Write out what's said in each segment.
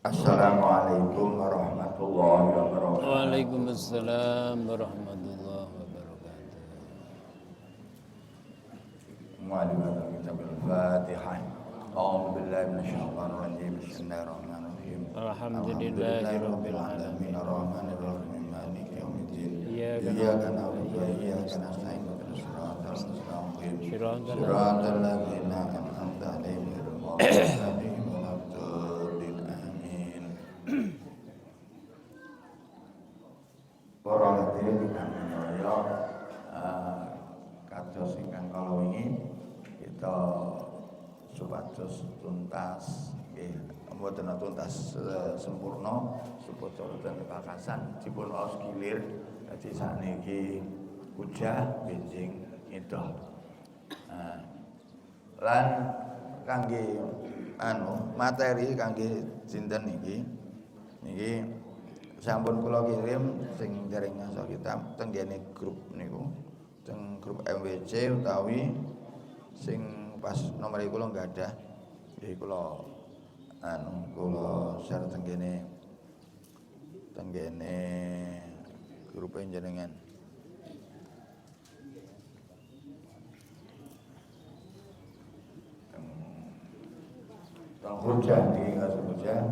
Assalamualaikum warahmatullahi wabarakatuh. Waalaikumsalam warahmatullahi wabarakatuh. Mu'allimatan kitabil Fatihah. A'udzu billahi minasyaitonir rajim. Bismillahirrahmanirrahim. Alhamdulillahirabbil alamin. Arrahmanir rahim. Maliki yaumiddin. Iyyaka Iyyaka na'budu na'budu wa wa iyyaka iyyaka nasta'in. Ihdinas siratal mustaqim. Shiratal Siratal ladzina an'amta 'alaihim ghairil maghdubi 'alaihim waladdallin. Amin. Para hadirin ingkang minaya, kados ingkang kala wingi kita supados tuntas nggih mboten tuntas sempurna supados wonten kepakasan dipun aos gilir dadi sakniki kujah benjing edah. Lan kangge materi kangge sinten niki sampun kula kirim sing dereng ngaso kitab teng kene grup niku teng grup MWC utawi sing pas nomor kula enggak ada nggih kula share teng kene grup jenengan teng hujah iki ngaso hujah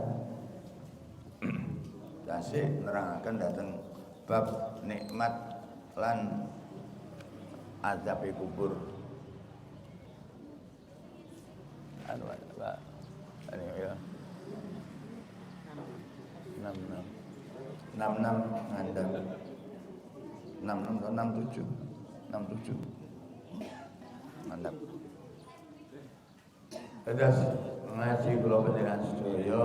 tasih nerangaken dhateng bab nikmat lan azab kubur. Pak. Ini ya. 66 ngandang. 67. Mantap. Terus ngaji kula panjenengan sedaya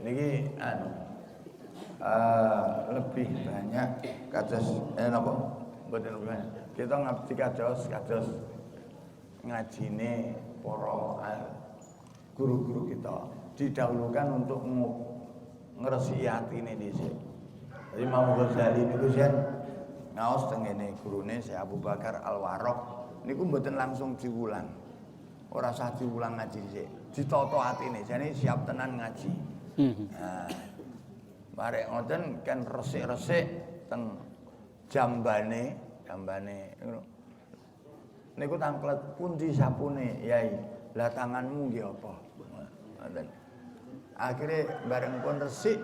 niki lebih banyak kados napa mboten lebih banyak. Kita ngabdi kados ngajine para guru-guru kita didahulukan untuk ngresiki atine dhisik. Jadi Imam Ghazali niku jan ngaos teng ngene gurune Syekh Abu Bakar Al-Warraq niku mboten langsung diulang. Ora usah diulang ngaji dhisik. Ditata atine jane siap tenan ngaji. Nah, barek ngoten kan resik-resik teng jambane niku tangklet pundi sapune Yai. Lah tanganmu nggih apa? Ngoten. Akhire bareng pun resik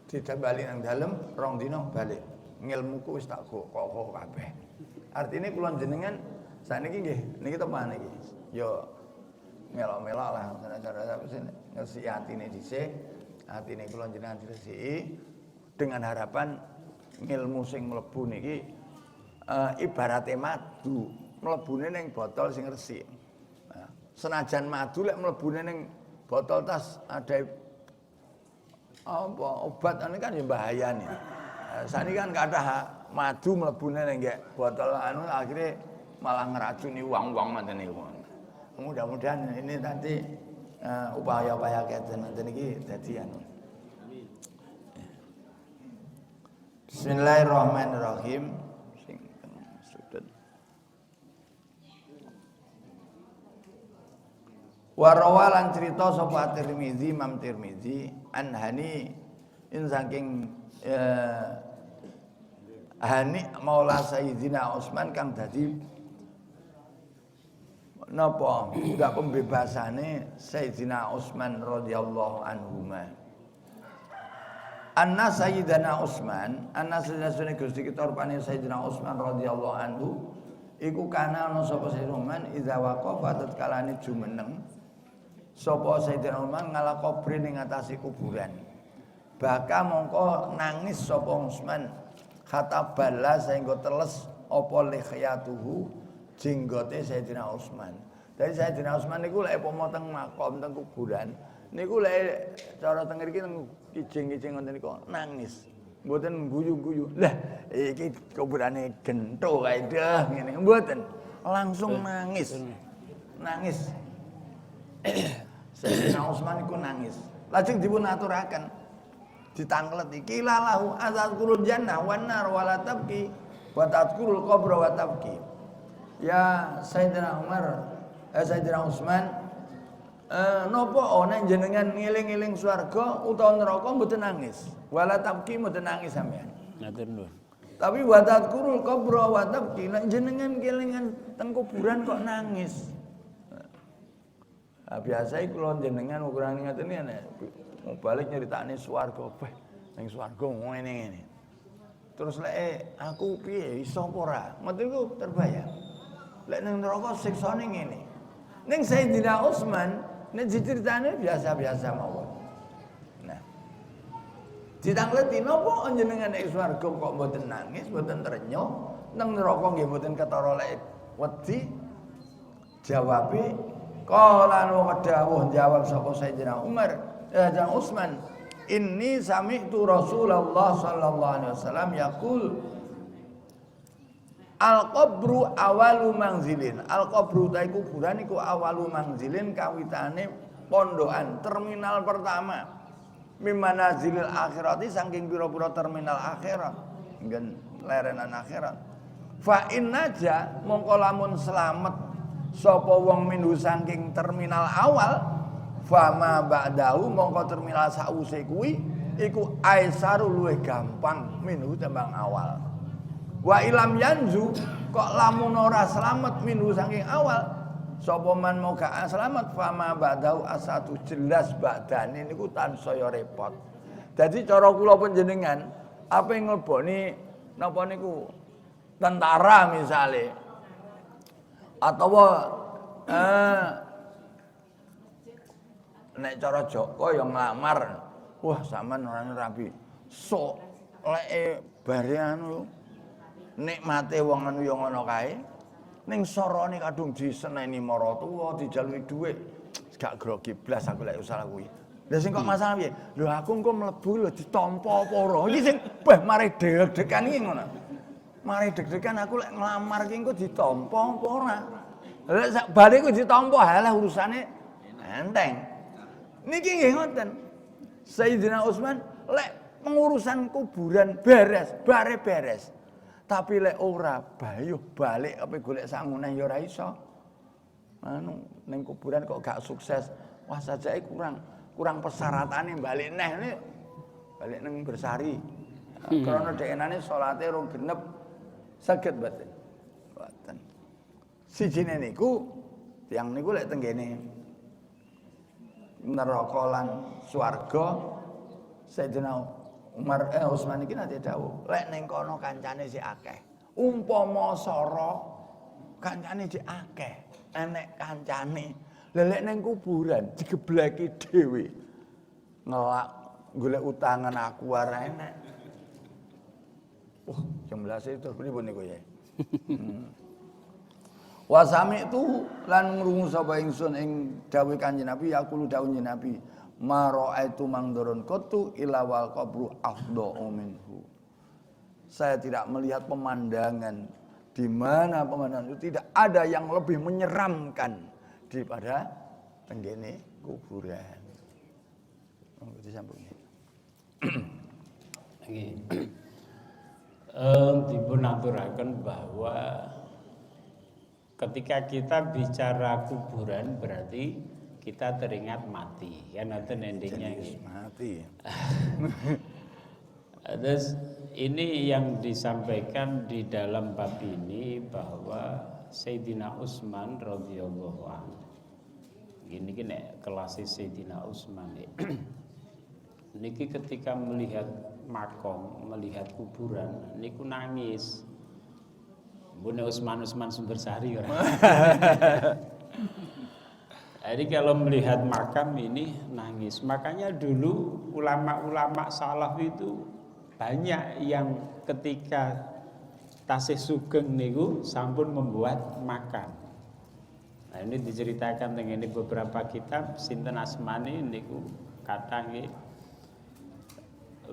ditambali nang dalem rong dina balik. Ngilmuku wis tak kok kabeh. Artine kula jenengan sakniki nggih niki teman iki. Ya melok-melok lah cara ngersi atine dhisik. Atine kula jenengan diresiki dengan harapan ngilmu sing mlebu niki ibarate madu mlebune ning botol sing resik. Nah, senajan madu lek mlebune ning botol tas ada apa obat ane kan ya bahayane. Sakniki kan kathah madu mlebune ning botol akhirnya malah ngeracuni wong-wong ngoten niku. Mudah-mudahan ini nanti upaya-upaya keten nanti niki dadi Bismillahirrahmanirrahim. Warawalan cerita sapa Tirmizi Imam Tirmizi anhani in saking Hani Maula Sayyidina Utsman kang dadi napa enggak pembebasane Sayyidina Utsman radhiyallahu anhuma. Anna Sayyidina Utsman, anna sayyidina Gusti kita rupane Sayyidina Utsman radhiyallahu anhu iku kana ana sapa Sayyidina Utsman idza waqafa tatkalane jumeneng sapa Sayyidina Utsman ngala kubur ning atase kuburan. Baka mongko nangis sapa Utsman kata bala sehingga teles apa likhyatuhu jenggote Sayyidina Utsman. Dadi Sayyidina Utsman niku lek pomo teng makom teng kuburan niku lek cara teng mriki teng kijing-kijing ngoten niku nangis. Mboten guyu-guyu. Lah iki kuburane gento kae dah ngene. Mboten. Langsung nangis. Nangis. Sayyidina Utsman iku nangis. Lajeng dipun aturaken ditanglet iki lalahu azkurul jannah wan nar wala tabki wa tadkurul qabra wa tabki. Ya Sayyidina Umar, Sayyidina Utsman Napa nek jenengan ngiling-iling swarga utawa neraka mboten nangis. Wala tabki mboten nangis sampean. Matur nuwun. Tapi wa tadkurul qabra wa tabki nek jenengan kelingan teng kuburan kok nangis. Nah, biasa kula jenengan ukuran ngaten iki nek mau balik nyeritane swarga, beh ning swarga ngene-ngene. Terus lek aku piye iso apa ora? Ngoten iku terbayang. Lek ning neraka siksane ngene. Ning Sayyidina Utsman nek diceritane biasa-biasa mawon. Nah. Ditangleti napa jenengan nek swarga kok mboten nangis, mboten trenyuh, nang neraka nggih mboten ketara lek wedi. Jawabe qala wa dawuh jawab sapa Sayyidina Sayyidina Utsman, inni sami'tu Rasulullah sallallahu alaihi wasallam yaqul al-qabru awalu manzilin. Al-qabru ta kuburan iku awalu manzilin kawitane pondokan terminal pertama. Mimana zilil akhirati saking pira-pira terminal akhirat. Nggen lerenan akhirat. Fa innaja mongko lamun selamat sapa wong minhu saking terminal awal, fama ba'dahu mongko terminal sause kuwi iku aisaru luwih gampang minhu tembang awal. Wa ilam yanzu kok lamun ora selamat minhu saking awal sapa man mau gak selamat fama ba'dahu asatu jelas badane niku tansaya repot. Dadi cara kula panjenengan apa ngleboni napa niku tentara misale atau nek cara Joko yang nglamar, wah sampean orane rapi. Sok leke bare anu nikmate wong anu ya ngono kae. Ning sorone kadung diseneni maratuwa, dijaluki dhuwit. Gak grogi blas aku lek usaha kuwi. Lah sing kok masalah piye? Lho aku engko mlebu lho ditampa apa ora. Iki sing mari deg-degan iki ngono. Mari deg-degan aku lek nglamar ki engko ditampa apa ora. Lek sak bale ku ditampa halah urusane enteng. Niki nggih ngoten. Sayyidina Utsman lek pengurusan kuburan beres, bare beres. Tapi lek ora bayuh balik apa golek sangune ya ora iso. Anu ning kuburan kok gak sukses. Wah sajake kurang persyaratannya balik neh ini balik neng Bersari. Karena denane salate rong genep saged mboten. Mboten. Sijine niku tiyang niku lek tenggene neraka lan swarga Sayyidina Utsman iki nate dawuh, lek ning kono kancane sik akeh. Umpama sara kancane sik akeh, enek kancane. Lah lek ning kuburan digebleki dhewe. Ngelak golek utangan aku ora enek. Wah, jam 11 itu pripun niku ya. Wa sami'tu lan ngrungu sapa ingsun ing dawuh Kanjeng Nabi yaqulu dawuh Nabi ma ra'aitu mangdurun qatu ila wal qabru afdhu minhu. Saya tidak melihat pemandangan di mana pemandangan itu tidak ada yang lebih menyeramkan daripada tenggene kuburan. Oh, disambung ya. Nggih. Dipun aturaken bahwa ketika kita bicara kuburan berarti kita teringat mati. Kan nonton endingnya mati. Terus ini yang disampaikan di dalam bab ini bahwa Sayyidina Utsman radhiyallahu anhu. Ini kene kelas Sayyidina Utsman. Niki ketika melihat makom, melihat kuburan, niku nangis. Bune Utsman Sumbersari ora. Jadi kalau melihat makam ini nangis. Makanya dulu ulama-ulama salaf itu banyak yang ketika tasih sugeng niku sampun membuat makam. Nah ini diceritakan dengan ini beberapa kitab sinten asmani niku kathah nggih.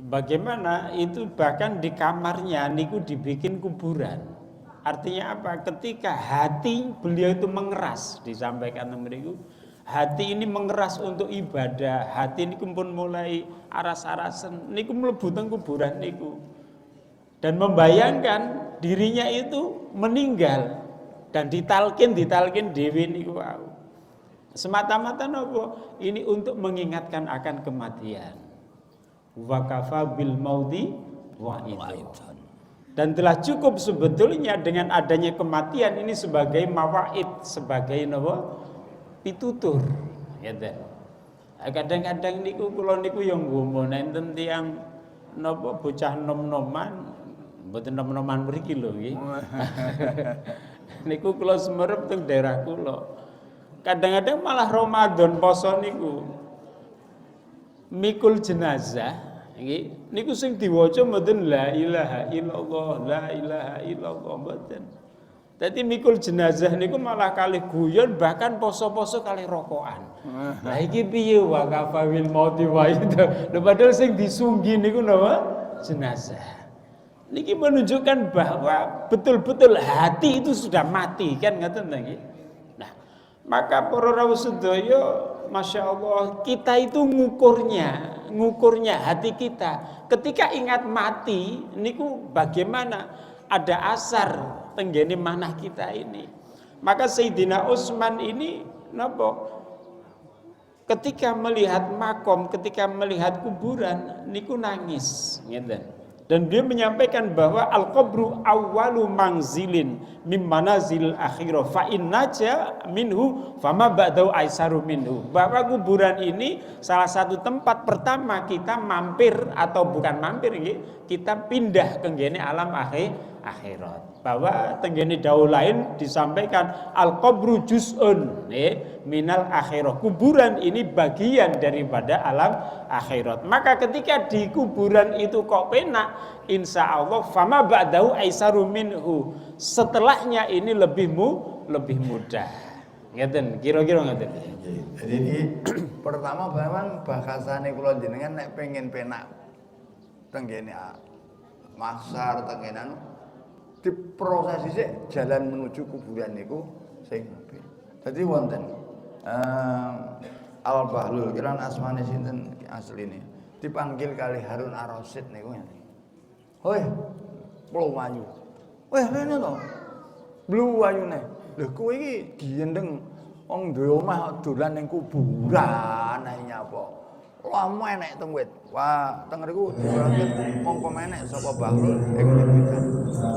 Bagaimana itu bahkan di kamarnya niku dibikin kuburan. Artinya apa? Ketika hati beliau itu mengeras, disampaikan mriku, hati ini mengeras untuk ibadah, hati ini pun mulai aras-arasen niku mlebu teng kuburan niku. Dan membayangkan dirinya itu meninggal dan ditalkin dhewe niku wau. semata-mata nopo ini untuk mengingatkan akan kematian. Wa kafa bil maudi wa'idan. Dan telah cukup sebetulnya dengan adanya kematian ini sebagai mawaid, sebagai nopo pitutur. Gitu. Kadang-kadang niku kula niku yang ngomong enten tiyang nopo bocah nom-noman, mboten nom-noman mriki lho nggih. Niku kula semerep teng daerah kula. Kadang-kadang malah Ramadan poso niku mikul jenazah nggih. Niku sing diwaca mboten la ilaha illallah, la ilaha illallah mboten. Dadi mikul jenazah niku malah kalih guyon, bahkan poso-poso kalih rokokan. Lah iki piye wa kafawil mauti wa itu. Lha padahal sing disunggi niku napa? Jenazah. Niki menunjukkan bahwa betul-betul hati itu sudah mati kan ngoten nggih. Nah, maka para rawuh sedaya Masya Allah, kita itu ngukurnya hati kita. Ketika ingat mati, niku bagaimana? Ada asar tenggene manah kita ini. Maka Sayyidina Utsman ini napa? Ketika melihat makom, ketika melihat kuburan, niku nangis, ngeten. Dan dia menyampaikan bahwa al-qabru awwalu manzilin mim manazil akhirah fa innaja minhu fama ba'dau aisaru minhu. Bahwa kuburan ini salah satu tempat pertama kita mampir atau bukan mampir kita pindah ke ngene alam akhirat. Bahwa tenggene dawuh lain disampaikan al-qabru juz'un minal akhirah. Kuburan ini bagian daripada alam akhirat. Maka ketika di kuburan itu kok penak, insya Allah fama ba'dahu aisaru minhu. Setelahnya ini lebih mudah. Ngeten, kira-kira ngeten. Jadi ini pertama memang bahasane kula jenengan nek pengen penak tenggene mahsyar tenggene diproses sik jalan menuju kuburan niku sing apik. Dadi wonten Al-Bahlul kiran asmane sinten asline dipanggil kali Harun Ar-Rasyid niku ngene. Hoi, Pluwayu. Weh, rene to. Pluwayune. Lho kowe iki gendeng wong duwe omah dolan ning kuburan ae nyapa. Lama enek teng wit. Wah, teng riku dipanggil mongko menek sapa Bahlul ing witan.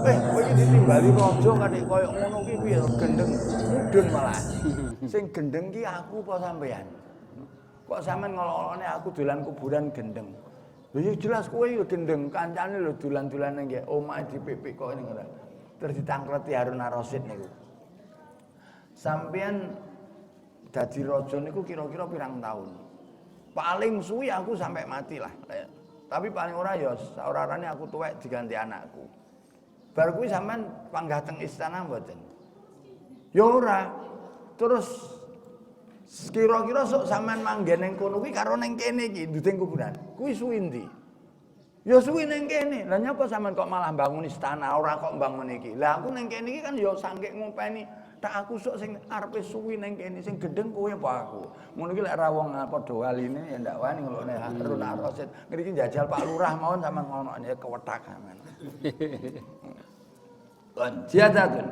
Kowe iki ditimbali raja kadek koyo ngono ki piye gendeng mudhun malah. Sing gendeng ki aku apa sampean? Kok sampean ngolok-olokne aku dolan kuburan gendeng. Lho ya jelas kowe yo gendeng, kancane lho dolan-dolane nggih omahe dipipik kok ning ngono. Terus ditangkleti Harun Ar-Rasyid niku. Sampean dadi raja niku kira-kira pirang tahun? Paling suwi aku sampai mati lah. Tapi paling ora ya saurarane aku tuwek diganti anakku. Bar kuwi sampean panggah teng istana mboten? Ya ora. Terus kira-kira sok sampean manggen ning kono kuwi karo ning kene iki nduding kuburan. Kuwi suwi ndi? Ya suwi ning kene. Lah nyapa sampean kok malah bangun istana ora kok bangun iki? Lah aku ning kene iki kan ya sangke ngumpeni tak aku sok sing arepe suwi ning kene sing gendeng kowe apa aku. Ngono iki lek ra wong padha waline ya ndak wani ngelokne Harun Ar-Rasyid. Ngriki njajal Pak Lurah mawon sampean ngono ya kewethak sampean. Lan jiadatun.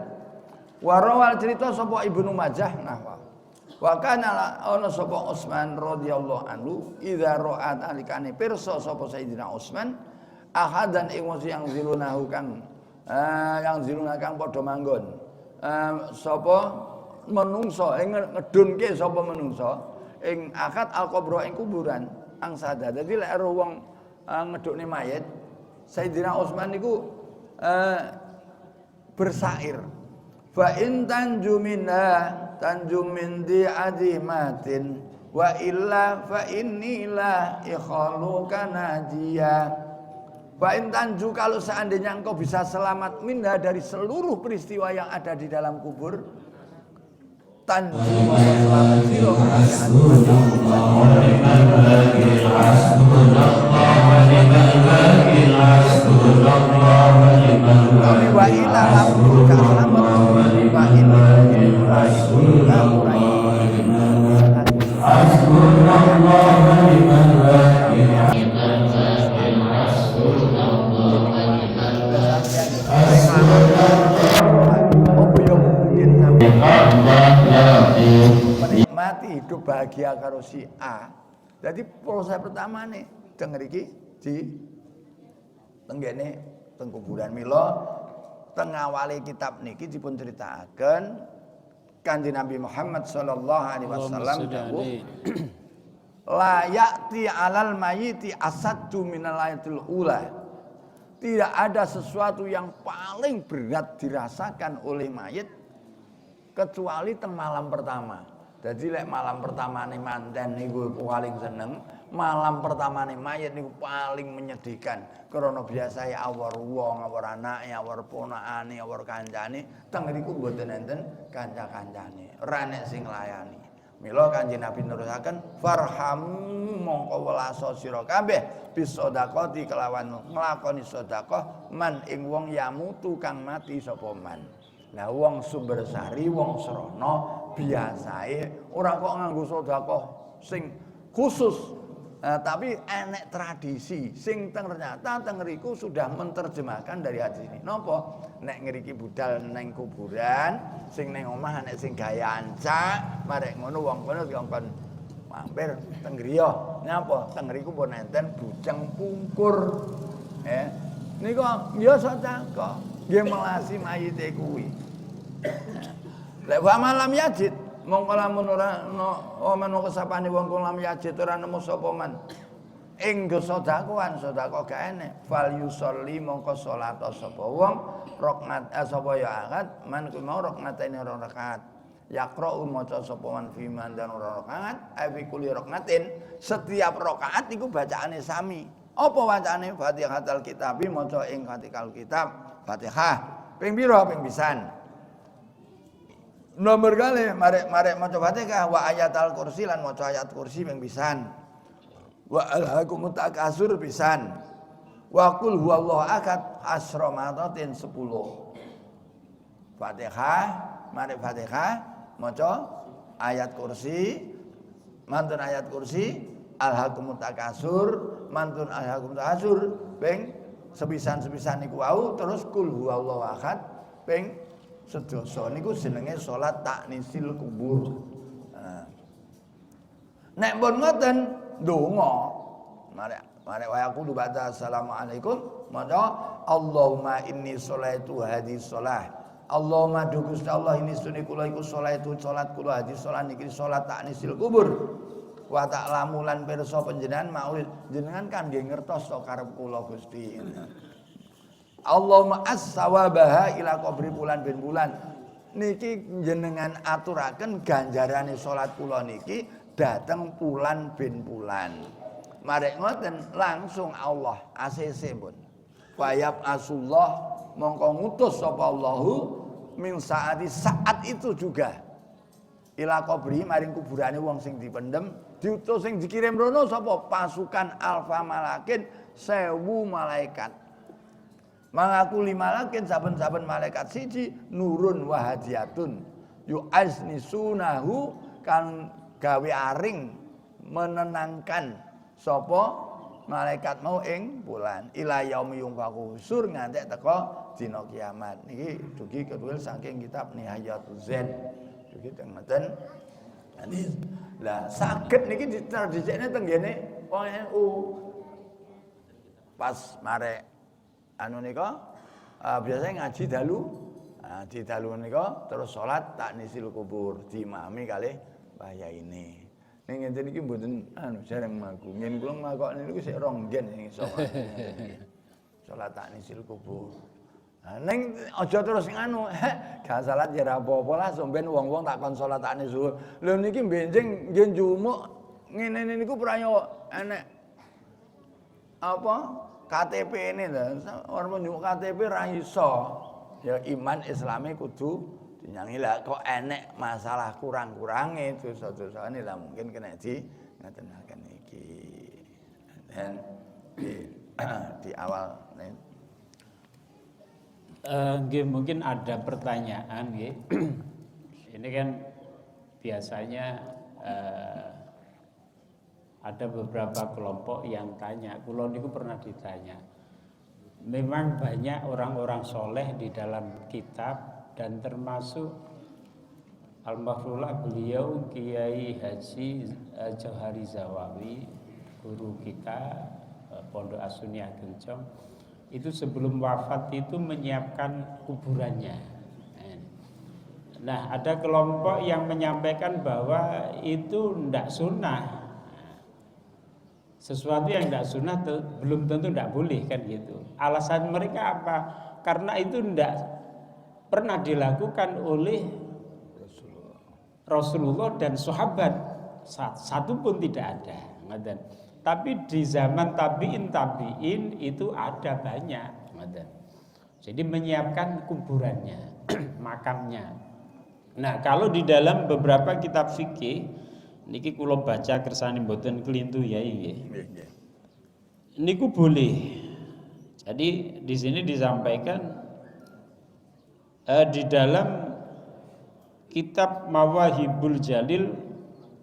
Warawal cerita sapa Ibnu Majah nahwa. Wa kana ana sapa Utsman radhiyallahu anhu idza ra'at alikane pirsa sapa Sayyidina Utsman ahadan ing wong yang zilunahu kang yang ziluna kang padha manggon. Sapa menungso ing ngedunke sapa menungso ing akad al-qabra ing kuburan angsada. Dadi lek ero wong ngedukne mayit Sayyidina Utsman niku bersair fa in tanju min di adimatin wa illa fa innila ikhaluka najiya. Fa in tanju, kalau seandainya engkau bisa selamat minha dari seluruh peristiwa yang ada di dalam kubur, tanju selamat sira wa ila lakum selamat wa menikmati do bahagia karo si A. Jadi proses pertama nih teng mriki di tenggene teng kuburan mila teng awale kitab niki dipun critakaken Kanjeng Nabi Muhammad sallallahu alaihi wasallam dawuh la ya'ti 'alal mayyiti asaddu minal ayatul ula. Tidak ada sesuatu yang paling berat dirasakan oleh mayit kecuali teng malam pertama. Jadi lek malam pertama nih manten niku paling seneng, malam pertama nih mayit niku paling menyedihkan. Karena biasa ya awar wong, awar anake, awar ponakane, awar kancane, teng niku mboten enten kanca-kancane. Ora nek sing nglayani. Mila Kanjeng Nabi nerusaken farhamu mongko welaso sira kabeh bisedaqati kelawan nglakoni sedekah man ing wong yamutu kang mati sapa man. Lah wong sumber sari wong srana biasae ora kok nganggo sedekah sing khusus. Tapi enek tradisi sing ternyata teng ngriku sudah menerjemahkan dari hadis ini. Napa? Nek ngriki budal neng kuburan, sing neng omah nek sing gaya ancak, marek ngono wong kono dikongkon mampir teng griya. Napa? Teng ngriku pun enten bujang pungkur. Nika biasa cakok, nggih melasi mayite kuwi. Lek wa malam yajid mongko lamun ora ana kesapane wong kang lam yajid ora nemu sapa man ing sedekahan sedekah gak enek fal yusolli mongko salat sapa wong rakaat sapa ya akad man ku mau rakaatene ora rakaat yaqra'u maca sapa man fi man dan ora rakaat fi kulli rakaatin setiap rakaat iku bacaane sami apa wacane Fatihatul Kitab maca ing Fatihatul Kitab Fatihah ping pira ping pisan. Nomor kali marek maca Fatihah wa ayatul kursi lan maca ayat kursi ping pisan. Wa alhaqumut takasur pisan. Wa qul huwallahu ahad asra matatin 10. Fatihah, marek Fatihah maca ayat kursi, mantun ayat kursi, alhaqumut takasur, mantun alhaqumut takasur ping sepisan-sepisan niku wau terus qul huwallahu ahad ping sedasa niku jenenge salat taknisil kubur. Nek pun ngoten ndonga. Marek wae aku baca assalamualaikum maca Allahumma inni sholaitu hadis shalah. Allahumma du Gusti Allah ini sunni kula iku sholaitu salat kula hadis shalah niki salat taknisil kubur. Wa ta'lamu lan pirsa panjenengan mau jenengan kan nggih ngertos to karep kula Gusti. Allahumma as-sawabaha ila qabri bulan bin bulan niki jenengan aturaken ganjarane salat kula niki dateng bulan bin bulan. Marek ngoten langsung Allah ACC pun. Fayab asullah mongko ngutus sapa Allahu min saat itu juga ila qabri maring kuburane wong sing dipendem diutus sing dikirim rono sapa pasukan alfa malakin 1000 malaikat. Mangaku 5 malakin saben-saben malaikat siji nurun wahadiatun yu'aznisunahu kan gawe aring menenangkan sapa malaikat mau ing bulan ila yaumi yunfaqu sur ngantek teko dina kiamat niki dugi kedua saking kitab Nihayatul Zen dugi teng meten hadis lah saged niki ditradhisikne teng ngene wong NU pas marek anu nika biasanya ngaji dalu di dalu nika terus salat taknisil kubur diimami kalih Mbah Yai ini. Ning ngenten iki mboten anu jarang mlaku. Ngen kula nglakokne niku sik rong gen sing iso. Salat taknisil kubur. Ning aja terus nganu, gak salat ya ora apa-apa lah sampeyan wong-wong takon salat taknisul. Lho niki benjing nggih njumuk ngene niku prayo enek apa? KTP ini lho, orang nyuk KTP ra iso. Ya iman Islami kudu dinyangi lah kok enek masalah kurang-kurange dosa-dosane lah mungkin kena di ngatenaken iki. Dan di awal mungkin ada pertanyaan nggih. Ini kan biasanya ada beberapa kelompok yang tanya, kula niku pernah ditanya. Memang banyak orang-orang soleh di dalam kitab dan termasuk Almarhumlah beliau Kiai Haji Johari Zawawi, guru kita Pondok Asuni Agencong, itu sebelum wafat itu menyiapkan kuburannya. Nah, ada kelompok yang menyampaikan bahwa itu tidak sunnah. Sesuatu yang tidak sunnah belum tentu tidak boleh kan gitu. Alasan mereka apa? Karena itu tidak pernah dilakukan oleh Rasulullah dan sahabat, satu pun tidak ada. Tapi di zaman tabiin itu ada banyak. Jadi menyiapkan kuburannya, makamnya. Nah, kalau di dalam beberapa kitab fikih niki kula baca kersane mboten kelintu ya nggih. Niku boleh. Jadi di sini disampaikan di dalam kitab Mawahibul Jalil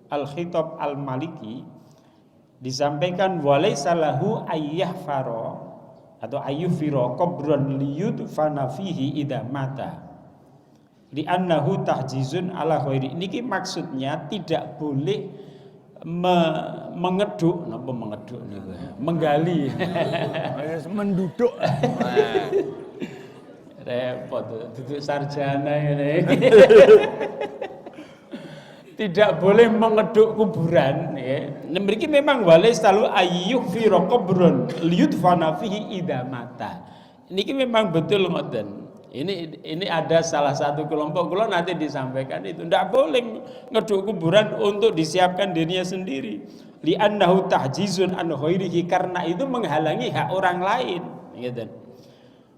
Al-Khitab Al-Maliki disampaikan walaysa lahu ayyahfara atau ayyufira qabran liyudfana fihi idza mata li'annahu tahjizun ala ghairi. Niki maksudnya tidak boleh mengeduk, napa mengeduk niku? Menggali. Menduduk. Repot duduk sarjana ini. Tidak boleh mengeduk kuburan ya. Mriki memang wale selalu ayyuh fi qabrun liyudfana fihi idza mata. Niki memang betul ngoten. Ini ada salah satu kelompok kula nanti disampaikan itu tidak boleh ngeduk kuburan untuk disiapkan dirinya sendiri. Li'annahu tahjizun an ghairihi, karena itu menghalangi hak orang lain gitu.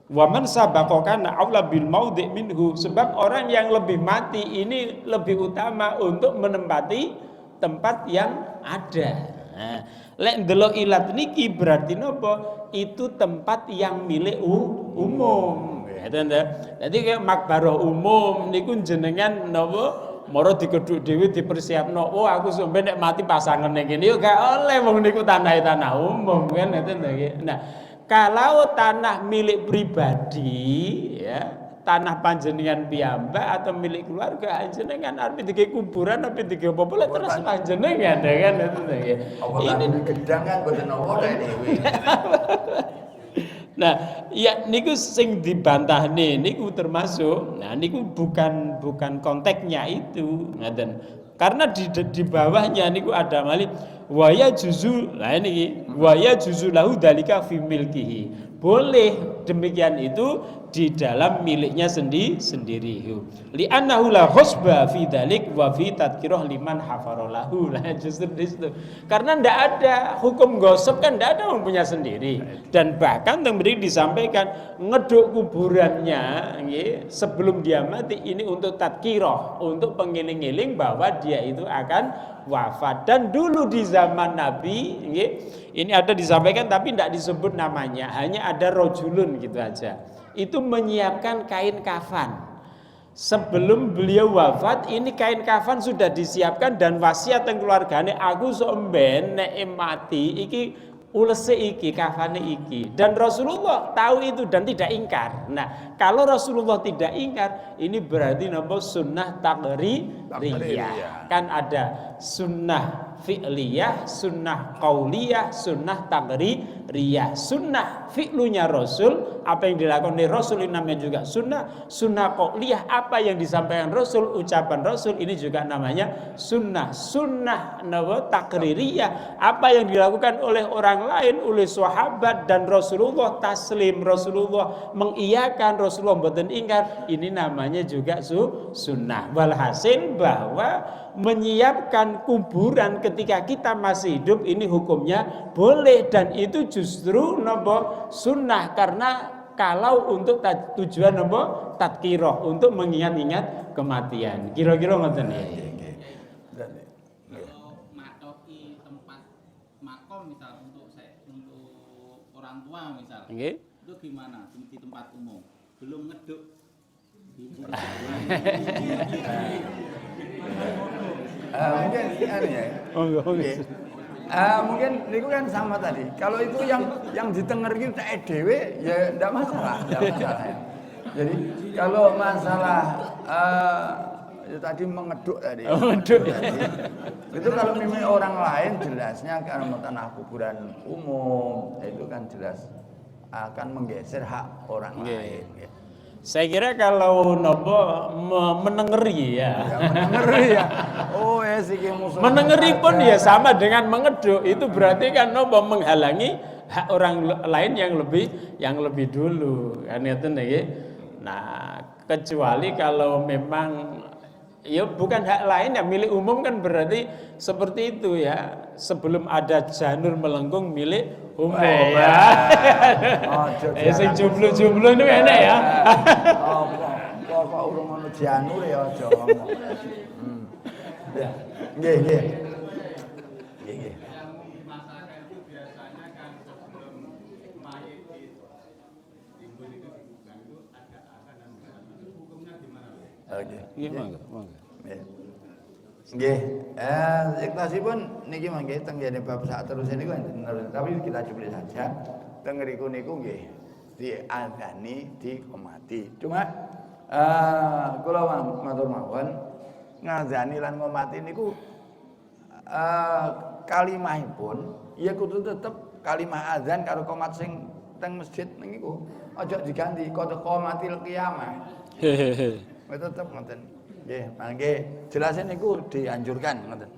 Wa man sabaqana aula bil maudhi minhu, sebab orang yang lebih mati ini lebih utama untuk menempati tempat yang ada. Nah, lek ndelok ilat niki berarti napa? Itu tempat yang milik umum. Jadi kayak makbaroh umum niku jenengan napa moro dikedhuk dhewe dipersiapno. Oh aku sampe nek mati pasangan ning kene yo gak oleh wong niku tanah umum kan ngoten nggih. Nah, kalau tanah milik pribadi ya, tanah panjenengan piyambak atau milik keluarga, jenengan arep dike kuburan apa dike apa boleh terus panjenengan ya kan itu nggih. Ini gedang kan boten apa dhewe. Nah, ya niku sing dibantahne niku termasuk. Nah, niku bukan konteksnya itu, ngaten. Karena di bawahnya niku ada malih waya juzu. Lah ini waya juzu lahu dalika fi milkihi. Boleh demikian itu di dalam miliknya sendiri. Li'annahu la khusba fi dzalik wa fi tadhkirah liman hafarolahu. Lah justru di situ. Karena ndak ada hukum gosip kan ndak ada yang punya sendiri. Dan bahkan tembri disampaikan ngeduk kuburannya nggih sebelum dia mati ini untuk tadhkirah, untuk pengiling-iling bahwa dia itu akan wafat. Dan dulu di zaman Nabi nggih ini ada disampaikan tapi tidak disebut namanya, hanya ada rojulun gitu aja. Itu menyiapkan kain kafan. Sebelum beliau wafat, ini kain kafan sudah disiapkan dan wasiat yang keluargane aku sok ben nek mati iki ulese iki kafane iki. Dan Rasulullah tahu itu dan tidak ingkar. Nah, kalau Rasulullah tidak ingkar, ini berarti napa sunnah taqririyah. Kan ada sunnah fi'liyah, sunnah qauliyah, sunnah taqririyah. Sunnah fi'lunya Rasul, apa yang dilakukan oleh Rasul ini namanya juga sunnah. Sunnah qauliyah, apa yang disampaikan Rasul, ucapan Rasul ini juga namanya sunnah. Sunnah taqririyah, apa yang dilakukan oleh orang lain, oleh sahabat dan Rasulullah taslim, Rasulullah mengiyakan, Rasulullah mboten ingkar, ini namanya juga sunnah. Walhasil bahwa menyiapkan kuburan ketika kita masih hidup ini hukumnya boleh, dan itu justru nopo sunnah, karena kalau untuk tujuan nopo tadkirah, untuk mengingat-ingat kematian. Kira-kira ngoten ya. Kalau matoki tempat makom misal untuk orang tua misal, itu gimana di tempat umum? Belum ngeduk. Mungkin ya. Mungkin niku kan sama tadi. Kalau itu yang ditenger kita dhewe ya enggak masalah ya. Jadi kalau masalah itu tadi mengeduk tadi. Mengeduk. Itu kalau memang orang lain jelasnya karena tanah kuburan umum itu kan jelas akan menggeser hak orang lain. Ya. Saya kira kalau nopo menengeri ya. Menengeri ya. Oh ya sih musuh. Menengeri pun ya sama dengan mengeduk. Itu berarti kan nopo menghalangi hak orang lain yang lebih dulu. Kan itu nih. Nah, kecuali kalau memang ya bukan hak lain ya milik umum kan berarti seperti itu ya. Sebelum ada janur melengkung milik umum. Sing jumlah-jumlah itu enak ya. Kok urung ono janur ya aja ngomong. Ya. Nggih. Oke. Gimana? Nggih. Ikhlasipun niki mangke teng ngene bab sak terus niku tapi kita jupuk saja. Teng ngriku niku nggih diadzani, diqomati. Cuma kula matur mawon ngadzani lan ngomati niku kalimahipun ya kudu tetep kalimah azan karo qomat sing teng masjid niku aja diganti qomatil qiyamah. Tetep ngoten. Nggih, mangke jelasin niku dianjurkan ngoten.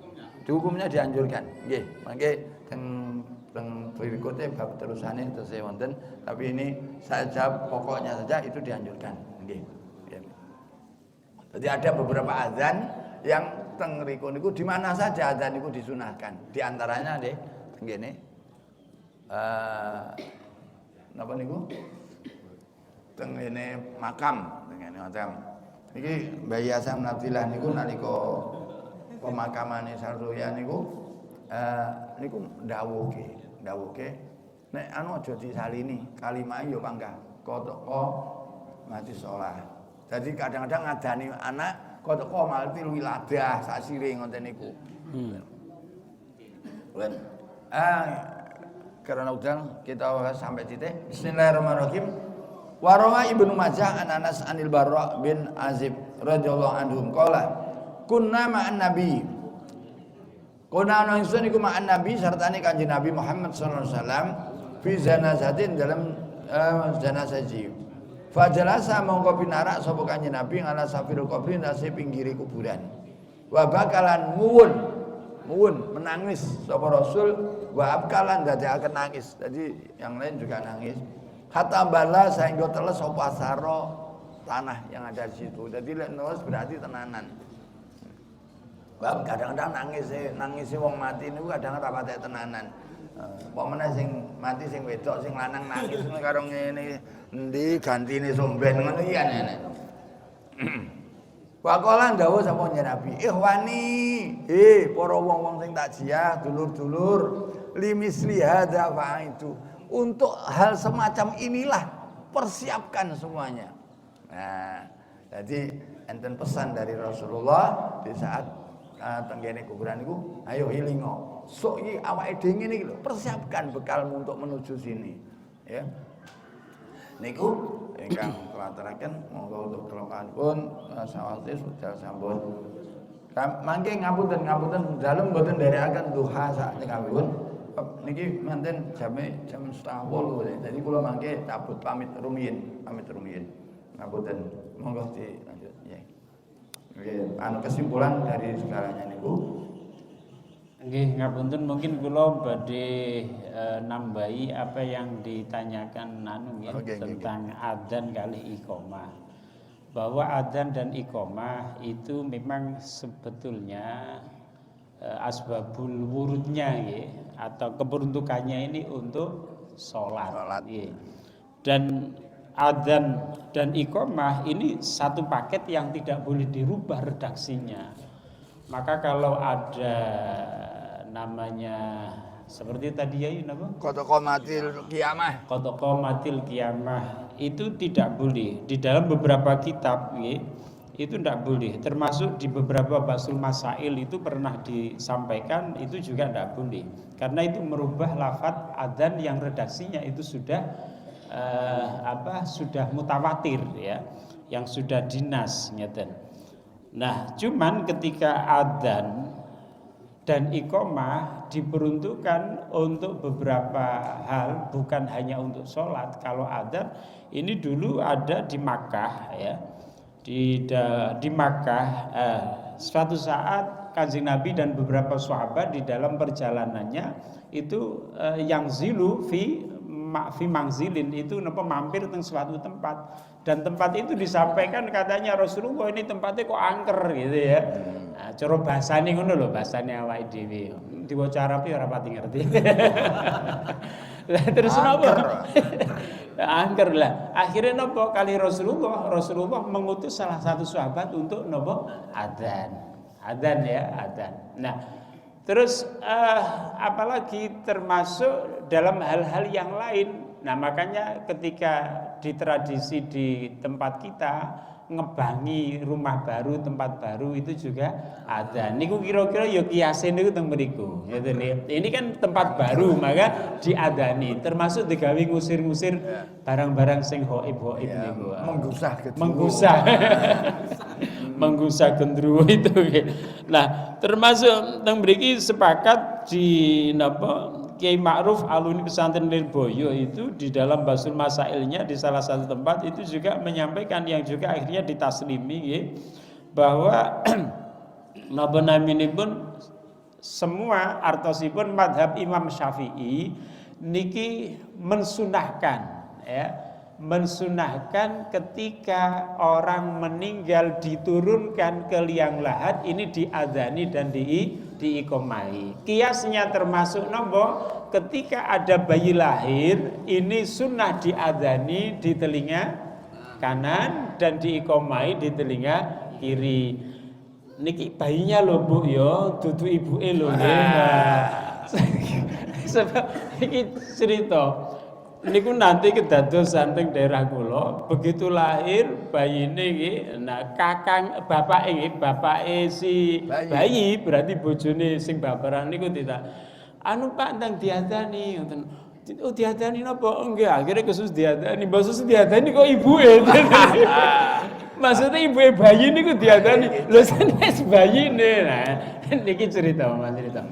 Hukumnya dianjurkan. Nggih, mangke teng berikutnya bab terusane tesih wonten, tapi ini saya jawab pokoknya saja itu dianjurkan. Nggih. Jadi ada beberapa azan yang teng riku niku di mana saja azan niku disunahkan. Di antaranya nggih teng kene napa niku? Teng kene makam, teng kene macam. Niki Mbah Yasam Nabdilah niku nalika pemakamane Sardoya niku niku ndawuhke nek anu aja disalini kalimah yo panggah kotoko mati sholah. Jadi kadang-kadang ngadani anak kotoko maltil wiladah sak sire ngoten niku. Karena udah kita sampai titik. Bismillahirrahmanirrahim. Warawa Ibnu Majah an Anas anil Barra bin Azib radhiyallahu anhum qala kunna ma'an nabi. Kuna ana ingsun iku ma'an nabi sartane Kanjeng Nabi Muhammad sallallahu alaihi wasallam fi zanazatin dalam zanazah jiw. Fajalasa mongko pinarak sapa Kanjeng Nabi ngala safirul qabri nase pinggire kuburan. Wa bakalan muwun menangis sapa Rasul wa abkalan dadekaken nangis. Jadi yang lain juga nangis. Hatta bala sehingga teles apa asaro tanah yang ada di situ. Jadi lek nulis berarti tenanan. Bab kadang-kadang nangis wong mati niku kadang-kadang rapate tenanan. Apa meneh sing mati sing wedok sing lanang nangis karo ngene endi gantine somben ngono iki aneh. Waqala ndawuh sapa Nabi, "Ikhwani, para wong-wong sing takziah, dulur-dulur, limisli hadza fa'aitu." Untuk hal semacam inilah persiapkan semuanya. Nah, jadi enten pesan dari Rasulullah di saat tenggene kuburan itu, ayo ilingo. Sok iki awake dhewe ngene iki lho, persiapkan bekalmu untuk menuju sini. Ya. Niku ingkang kula aturaken monggo untuk kelompokipun sawasis sedaya sampun. Mangke ngapunten dalem mboten nderekaken duha sak tinggalipun. Niki manten jam 7:30. Jadi kula mangke cabut pamit rumiyin. Ngapunten. Monggo dilanjut nggih. Nggih, kesimpulan dari segalanya niku. Nggih, ngapunten mungkin kula badhe nambahi apa yang ditanyakan tentang adzan kali iqamah. Bahwa adzan dan iqamah itu memang sebetulnya asbabul wurudnya ya, atau keperuntukannya ini untuk sholat. Ya. Dan adzan dan iqamah ini satu paket yang tidak boleh dirubah redaksinya. Maka kalau ada namanya seperti tadi ya apa? Qomatil qiyamah itu tidak boleh di dalam beberapa kitab ya. Itu tidak boleh, termasuk di beberapa basul masail itu pernah disampaikan itu juga tidak boleh karena itu merubah lafadz adzan yang redaksinya itu sudah sudah mutawatir ya, yang sudah dinas ngeten. Nah, cuman ketika adzan dan iqamah diperuntukkan untuk beberapa hal, bukan hanya untuk sholat. Kalau adzan ini dulu ada di Makkah ya, di Makkah. Suatu saat Kanjeng Nabi dan beberapa sahabat di dalam perjalanannya itu yang zilu fi mangzilin itu mampir teng suatu tempat, dan tempat itu disampaikan katanya Rasulullah ini tempatnya kok angker gitu ya. Nah, cara bahasane ngono lho, bahasane awake dhewe. Diwaca Arab ya ora pati ngerti. Lah terus napa? Angker lah. Akhirnya napa kali Rasulullah mengutus salah satu sahabat untuk napa? Adzan ya, adzan. Nah, terus apalagi termasuk dalam hal-hal yang lain. Nah, makanya ketika di tradisi di tempat kita ngebangi rumah baru, tempat baru itu juga ada. Niku kira-kira ya kiasen niku teng mriku. Ini kan tempat baru, maka diadani. Termasuk digawe ngusir-ngusir barang-barang sing hoib-hoib niku. Menggusah gendruwo itu. Nah, termasuk teng mriki sepakat di napa Kiai Ma'ruf Aluni Pesantren Lirboyo itu di dalam Basul Masailnya di salah satu tempat itu juga menyampaikan yang juga akhirnya ditaslimi ya, bahwa napa naminipun semua artosipun madhab Imam Syafi'i niki mensunahkan ya, mensunahkan ketika orang meninggal diturunkan ke liang lahat ini diadzani dan diiqomai. Kiasnya termasuk nomor ketika ada bayi lahir ini sunnah diadzani di telinga kanan dan diiqomai di telinga kiri. Niki bayinya lho Bu ya, dudu ibuke lho nggih. Sebab iki cerita niku nanti kedadosan teng daerah kula, begitu lahir bayine iki, nah kakang bapake si bayi berarti bojone sing babaran niku tidak anu Pak ndang diadani ngoten. Oh diadani napa? Enggak, akhirnya khusus diadani. Maksud diadani kok ibuke. Maksudnya ibuke bayi niku diadani. Lho sanes bayine. Nah, niki cerita Mas cerita.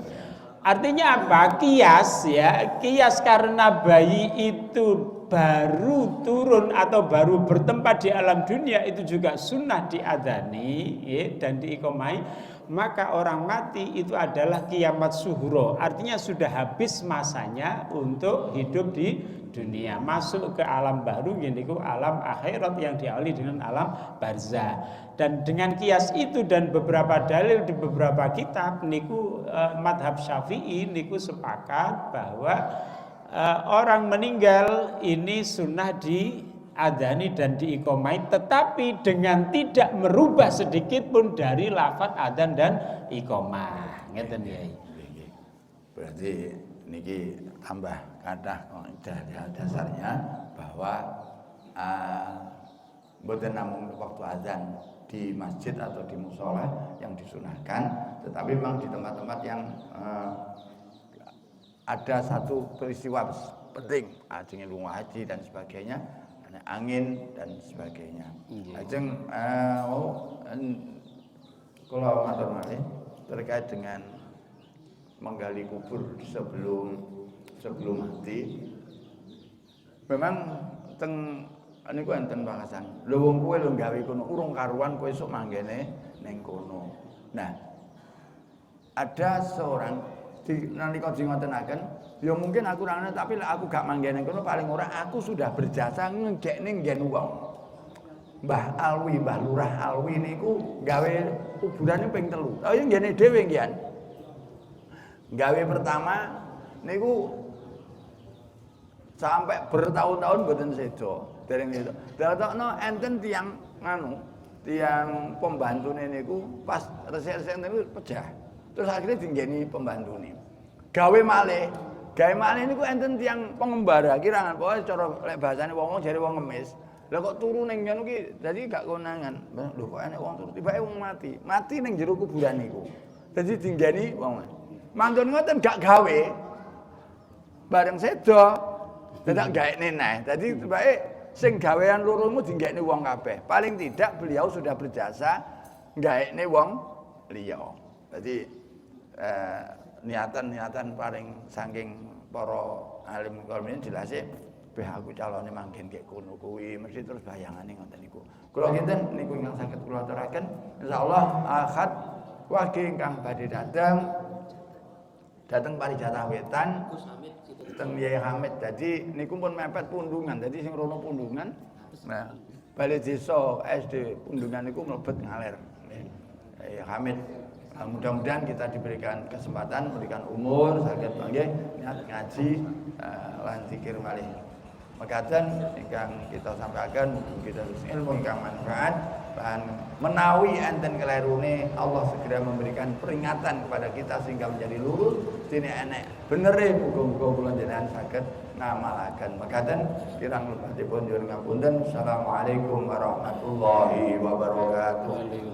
Artinya apa? Kias ya, kias karena bayi itu baru turun atau baru bertempat di alam dunia itu juga sunnah diadzani ya, dan diiqomai, maka orang mati itu adalah kiamat suhuro, artinya sudah habis masanya untuk hidup di dunia, masuk ke alam baru yaitu alam akhirat yang diawali dengan alam barzah. Dan dengan kias itu dan beberapa dalil di beberapa kitab niku madhab Syafi'i niku sepakat bahwa orang meninggal ini sunnah diadzani dan diiqomai, tetapi dengan tidak merubah sedikit pun dari lafaz adzan dan iqomah. Ngeten ya. Berarti niki tambah kathah dasarnya bahwa mboten namung waktu adzan di masjid atau di mushola yang disunahkan, tetapi memang di tempat-tempat yang ada satu peristiwa penting, ajeng lunga haji dan sebagainya, angin dan sebagainya. Ajeng kalau matur malih terkait dengan menggali kubur sebelum mati, memang teng niku enten bahasan. Lho wong kowe lho gawe kono urung karuan kowe esuk manggene ning kono. Nah, ada seorang di nalika dingotenaken, ya mungkin aku rane tapi lek aku gak manggene kono paling ora aku sudah berjasa ngekne nggen wong. Mbah Alwi, Mbah Lurah Alwi niku gawe kuburane ping 3. Oh ya ngene dhewe ngian. Gawe pertama niku sampai bertahun-tahun mboten sedo. Dereng itu. Dadakno enten tiyang tiyang pembantune niku pas resik-resik niku pecah. Terus akhirnya dinggeni pembantune. Gawe malih niku enten tiyang pengembara kirangan pokoke cara lek bahasane wong jare wong ngemis. Lah kok turu ning ngono ki dadi gak konangan. Lho kok enek wong turu tibake wong mati. Mati ning jero kuburan niku. Dadi dinggeni wong. Manggon ngoten gak gawe. Bareng sedo. Dadak gaekne neh. Dadi tibake sing gawean loromu dinggekne wong kabeh. Paling tidak beliau sudah berjasa gaekne wong liya. Dadi niatan-niatan paling saking para alim kolmen jelase beh aku calone manggen kek kono kuwi mesti terus bayangane ngoten niku. Kula kinten niku ingkang saged kula aturaken insyaallah Ahad wage ingkang badhe dateng Parijata Wetan teng Yai Hamid. Dadi niku pun mepet Pundungan. Dadi sing rono Pundungan nah Balai Desa SD Pundungan niku mlebet ngaler. Yai Hamid. Nah, mudah-mudahan kita diberikan kesempatan, memberikan umur, saged panggih niat ngaji lan zikir malih. Mekaten ingkang kita sampaikan kita ilmu ingkang manfaat lan menawi enten kelirune Allah segera memberikan peringatan kepada kita sehingga menjadi lurus dene enek benere muga-muga kula jenengan saged ngamalaken. Mekaten kirang lebetipun nyuwun ngapunten. Assalamualaikum warahmatullahi wabarakatuh.